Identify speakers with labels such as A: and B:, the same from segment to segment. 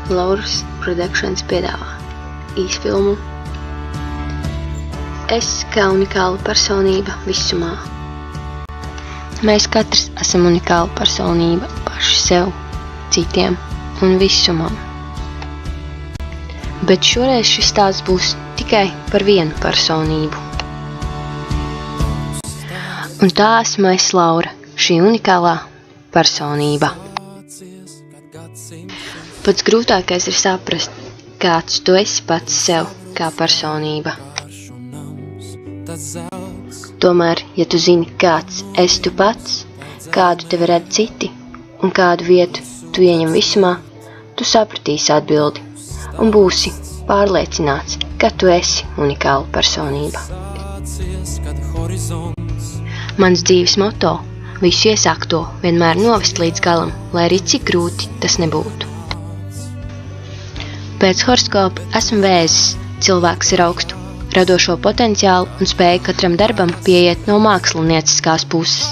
A: Lauras Productions piedāvā īsfilmu Es kā unikāla personība visumā. Mēs katrs esam unikāla personība paši sev, citiem un visumā. Bet šoreiz šis stāsts būs tikai par vienu personību. Un tā esmu es, Laura, šī unikālā personība. Pats grūtākais ir saprast, kāds tu esi pats sev kā personība. Tomēr, ja tu zini, kāds esi tu pats, kādu tevi redz citi un kādu vietu tu ieņem visumā, tu sapratīsi atbildi un būsi pārliecināts, ka tu esi unikāla personība. Mans dzīves moto – visu iesākto vienmēr novest līdz galam, lai arī cik grūti tas nebūtu. Pēc horoskopa esmu Vēzis, cilvēks ar augstu radošo potenciālu un spēju katram darbam pieiet no mākslinieciskās puses.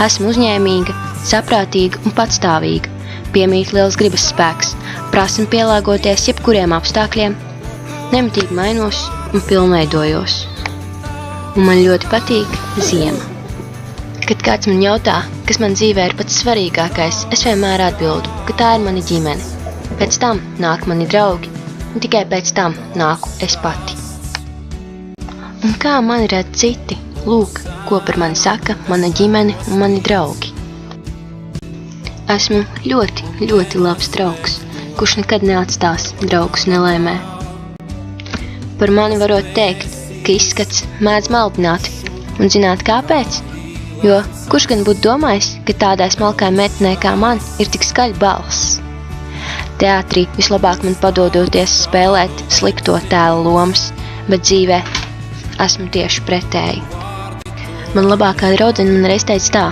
A: Esmu uzņēmīga, saprātīga un patstāvīga, piemīt liels gribas spēks, prasmu pielāgoties jebkuriem apstākļiem, nemitīgi mainos un pilnveidojos. Un man ļoti patīk ziema. Kad kāds man jautā, kas man dzīvē ir pats svarīgākais, es vienmēr atbildu, ka tā ir mana ģimene. Pēc tam nāk mani draugi, un tikai pēc tam nāku es pati. Un kā mani redz citi? Lūk, ko par mani saka mana ģimene un mani draugi. Esmu ļoti, ļoti labs draugs, kurš nekad neatstās draugus nelaimē. Par mani varot teikt, ka izskats mēdz maldināt, un zināt kāpēc? Jo kurš gan būtu domājis, ka tādai smalkai meitenei kā man ir tik skaļa balss? Teātrī vislabāk man padodoties spēlēt slikto tēla lomas, bet dzīvē esmu tieši pretēji. Man labākā draudzene man reiz teica tā: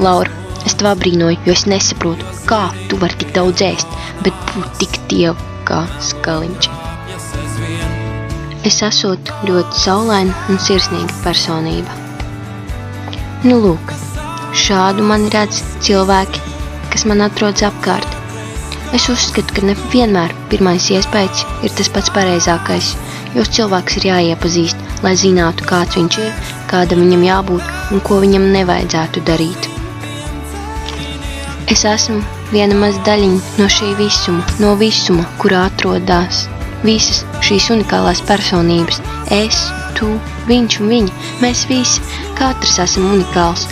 A: Laura, es tev abrīnoju, jo es nesaprotu, kā tu vari tik daudz ēst, bet būt tik dievu kā skaliņš. Es esot ļoti saulaina un sirsnīga personība. Nu lūk, šādu mani redz cilvēki, kas man atrodas apkārt. Es uzskatu, ka nevienmēr pirmais iespējas ir tas pats pareizākais, jo cilvēks ir jāiepazīst, lai zinātu, kāds viņš ir, kādam viņam jābūt un ko viņam nevajadzētu darīt. Es esmu viena maza daļiņa no šī visuma, no visuma, kurā atrodās visas šīs unikālās personības. Es, tu, viņš un viņa, mēs visi, katrs esam unikāls.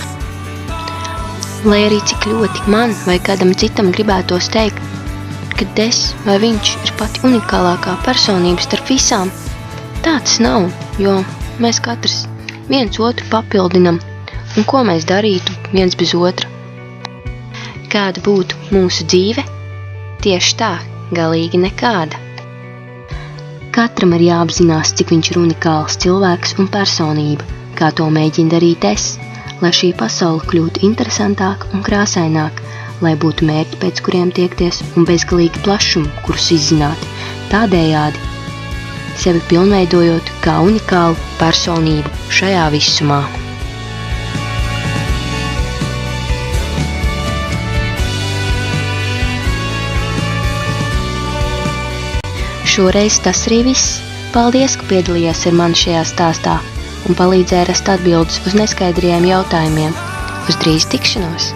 A: Lai arī cik ļoti man vai kādam citam gribētos teikt, kad es vai viņš ir pati unikālākā personība starp visām, tā tas nav, jo mēs katrs viens otru papildinam, un ko mēs darītu viens bez otra. Kāda būtu mūsu dzīve? Tieši tā, galīgi nekāda. Katram ir jāapzinās, cik viņš ir unikāls cilvēks un personība, kā to mēģina darīt es, lai šī pasaule kļūtu interesantāka un krāsaināka, lai būtu mērķi, pēc kuriem tiekties un bezgalīgi plašumu, kurus izzināt, tādējādi sevi pilnveidojot kā unikālu personību šajā visumā. Šoreiz tas arī viss. Paldies, ka piedalījies ar mani šajā stāstā un palīdzēja rast atbildes uz neskaidrajiem jautājumiem. Uz drīz tikšanos!